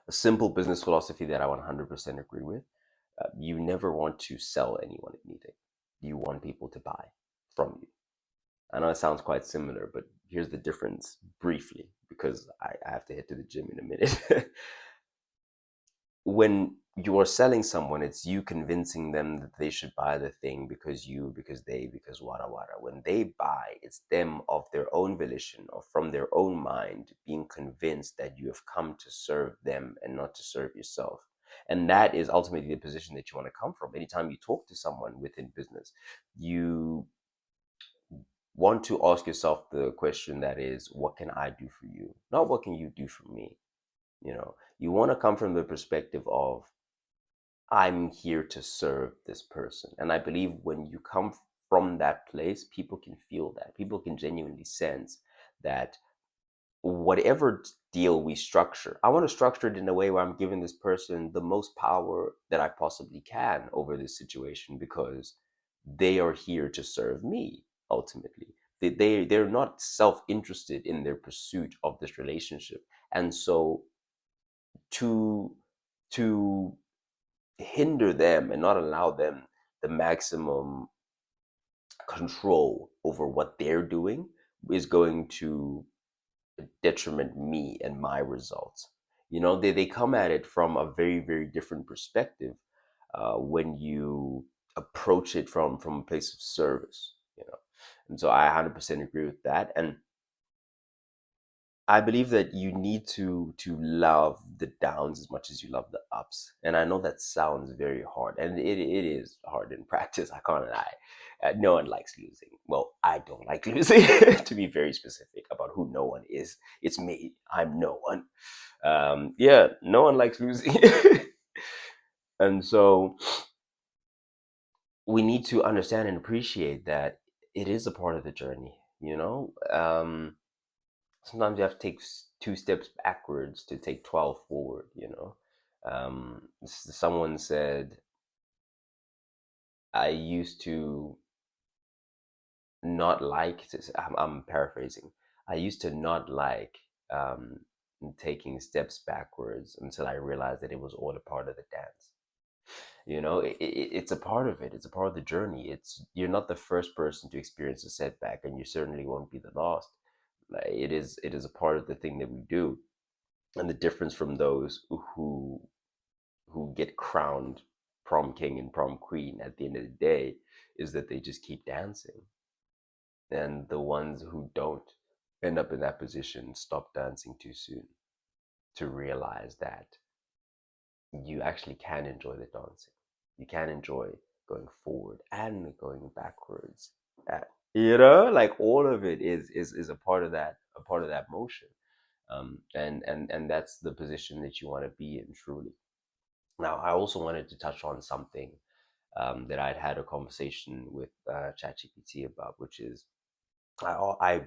A simple business philosophy that I 100% agree with. You never want to sell anyone anything. You want people to buy from you. I know it sounds quite similar, but here's the difference briefly, because I have to head to the gym in a minute. When you are selling someone, it's you convincing them that they should buy the thing because wada wada. When they buy, it's them of their own volition or from their own mind being convinced that you have come to serve them and not to serve yourself. And that is ultimately the position that you want to come from. Anytime you talk to someone within business, you want to ask yourself the question that is, what can I do for you? Not what can you do for me? You want to come from the perspective of, I'm here to serve this person. And I believe when you come from that place, people can feel that. People can genuinely sense that whatever deal we structure, I want to structure it in a way where I'm giving this person the most power that I possibly can over this situation because they are here to serve me ultimately. They're not self-interested in their pursuit of this relationship. And so to to hinder them and not allow them the maximum control over what they're doing is going to detriment me and my results. They come at it from a very, very different perspective when you approach it from a place of service. And so I 100% agree with that. And I believe that you need to love the downs as much as you love the ups. And I know that sounds very hard, and it is hard in practice. I can't lie. No one likes losing. Well, I don't like losing, to be very specific about who no one is. It's me. I'm no one. Yeah, no one likes losing. And so we need to understand and appreciate that it is a part of the journey. Sometimes you have to take two steps backwards to take 12 forward. Someone said, I used to not like, I'm paraphrasing, I used to not like taking steps backwards until I realized that it was all a part of the dance. It's a part of it. It's a part of the journey. You're not the first person to experience a setback, and you certainly won't be the last. Like, it is a part of the thing that we do. And the difference from those who get crowned prom king and prom queen at the end of the day is that they just keep dancing, and the ones who don't end up in that position stop dancing too soon to realize that you actually can enjoy the dancing. You can enjoy going forward and going backwards. Uh, like all of it is a part of that motion. And that's the position that you want to be in truly. Now, I also wanted to touch on something that I'd had a conversation with ChatGPT about, which is I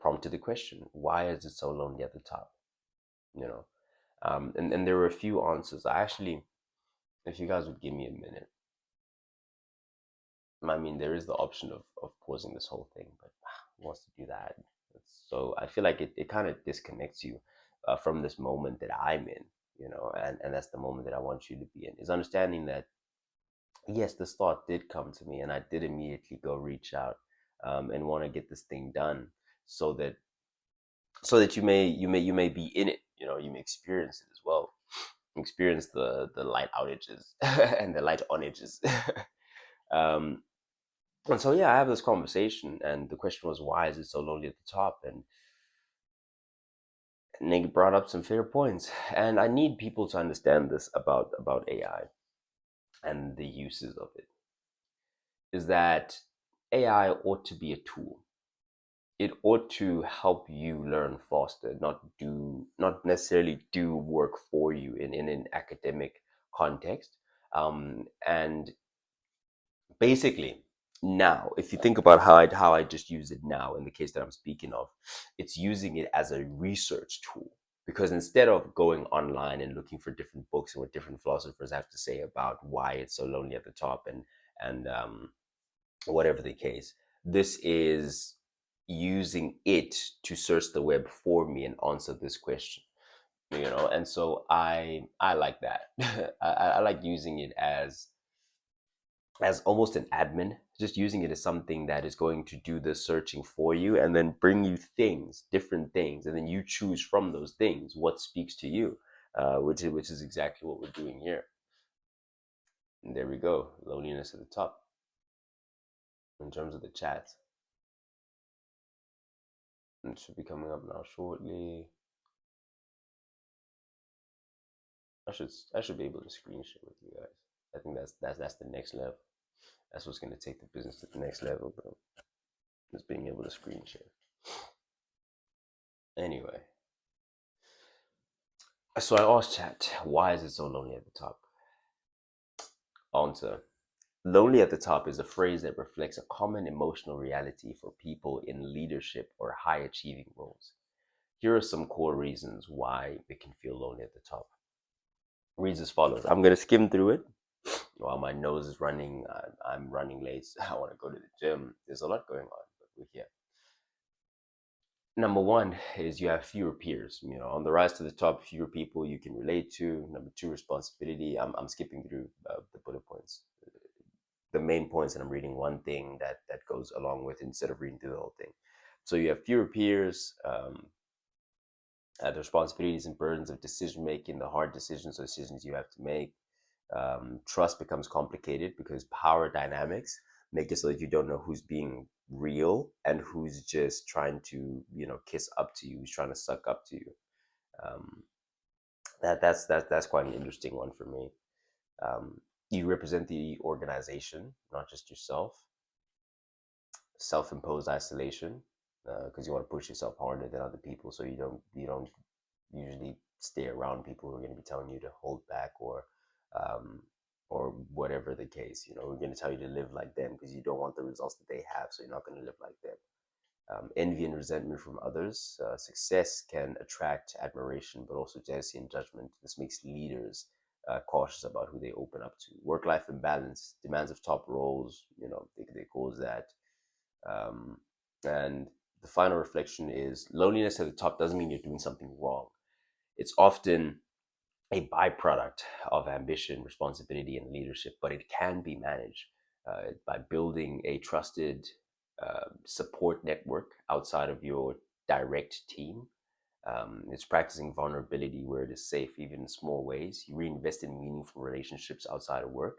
prompted the question, why is it so lonely at the top? You know, and there were a few answers. I actually, if you guys would give me a minute, I mean, there is the option of pausing this whole thing, but who wants to do that? So I feel like it kind of disconnects you from this moment that I'm in. And that's the moment that I want you to be in, is understanding that yes, this thought did come to me, and I did immediately go reach out and want to get this thing done, so that you may be in it. You may experience it as well, experience the light outages and the light onages. um, and so yeah, I have this conversation, and the question was, why is it so lonely at the top? And Nick brought up some fair points, and I need people to understand this about AI and the uses of it. Is that AI ought to be a tool. It ought to help you learn faster, not necessarily do work for you in an academic context. And basically, now, if you think about how I just use it now in the case that I'm speaking of, it's using it as a research tool. Because instead of going online and looking for different books and what different philosophers have to say about why it's so lonely at the top, and whatever the case, this is using it to search the web for me and answer this question. And so I like that. I like using it as almost an admin, just using it as something that is going to do the searching for you and then bring you things, different things, and then you choose from those things what speaks to you, which is exactly what we're doing here. And there we go, loneliness at the top. In terms of the chat, it should be coming up now shortly. I should be able to screen share with you guys. I think that's the next level. That's what's going to take the business to the next level, bro. Is being able to screen share. Anyway, so I asked chat, why is it so lonely at the top? Answer: lonely at the top is a phrase that reflects a common emotional reality for people in leadership or high achieving roles. Here are some core reasons why it can feel lonely at the top. Reads as follows. I'm going to skim through it while my nose is running. I'm running late. I want to go to the gym. There's a lot going on, but we're here. Number one is you have fewer peers. On the rise to the top, fewer people you can relate to. Number two, responsibility. I'm skipping through the bullet points, the main points, and I'm reading one thing that goes along with it instead of reading through the whole thing. So you have fewer peers, the responsibilities and burdens of decision making, the hard decisions or decisions you have to make. Trust becomes complicated because power dynamics make it so that you don't know who's being real and who's just trying to kiss up to you, who's trying to suck up to you. Um, that's quite an interesting one for me. You represent the organization, not just yourself. Self-imposed isolation, because you want to push yourself harder than other people, so you don't usually stay around people who are going to be telling you to hold back um, or whatever the case. We're going to tell you to live like them because you don't want the results that they have, so you're not going to live like them. Envy and resentment from others. Success can attract admiration, but also jealousy and judgment. This makes leaders cautious about who they open up to. Work-life imbalance, demands of top roles, they cause that. Um, and the final reflection is loneliness at the top doesn't mean you're doing something wrong. It's often a byproduct of ambition, responsibility, and leadership, but it can be managed by building a trusted support network outside of your direct team. It's practicing vulnerability where it is safe, even in small ways. You reinvest in meaningful relationships outside of work.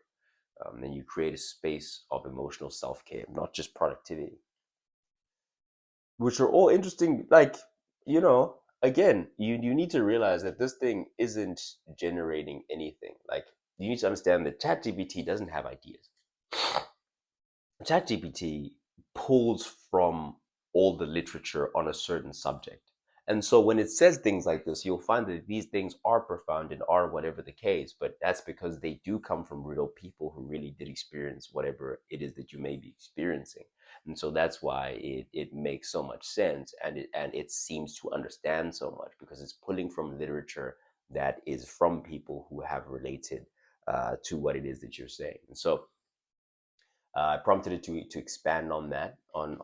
And you create a space of emotional self care, not just productivity, which are all interesting. Like, again, you need to realize that this thing isn't generating anything. Like, you need to understand that ChatGPT doesn't have ideas. ChatGPT pulls from all the literature on a certain subject. And so when it says things like this, you'll find that these things are profound and are whatever the case, but that's because they do come from real people who really did experience whatever it is that you may be experiencing. And so that's why it makes so much sense, and it seems to understand so much because it's pulling from literature that is from people who have related to what it is that you're saying. And so I prompted it to expand on that, on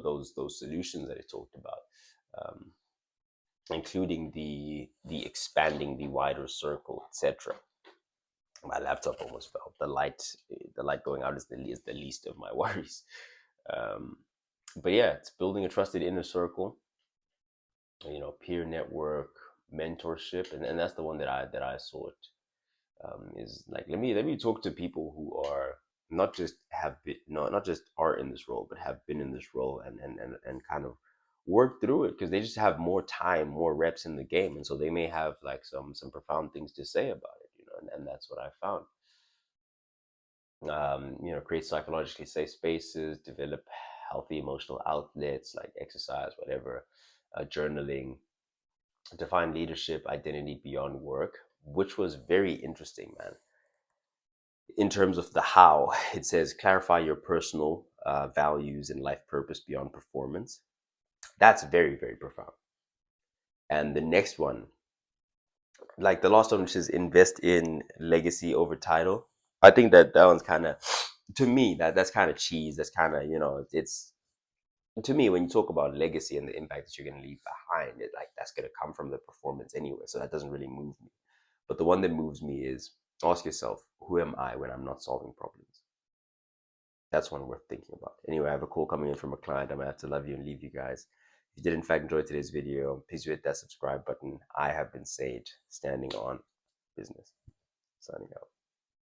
those solutions that it talked about, um, including the expanding the wider circle, etc. My laptop almost fell. The light going out is the least of my worries. Um, but yeah, it's building a trusted inner circle, peer network, mentorship, and that's the one that I sought. Is like, let me talk to people who are not just have been, not just are in this role, but have been in this role and kind of work through it because they just have more time, more reps in the game, and so they may have like some profound things to say about it, and that's what I found. Create psychologically safe spaces, develop healthy emotional outlets like exercise, whatever, journaling, define leadership identity beyond work, which was very interesting, man. In terms of the how, it says clarify your personal values and life purpose beyond performance. That's very, very profound. And the next one, like the last one, which is invest in legacy over title. I think that one's kind of, to me, that's kind of cheese. That's kind of, it's And to me, when you talk about legacy and the impact that you're going to leave behind, it like that's going to come from the performance anyway. So that doesn't really move me. But the one that moves me is ask yourself, who am I when I'm not solving problems? That's one worth thinking about. Anyway, I have a call coming in from a client. I'm gonna have to love you and leave you guys. If you did in fact enjoy today's video, please hit that subscribe button. I have been Sage, standing on business. Signing out.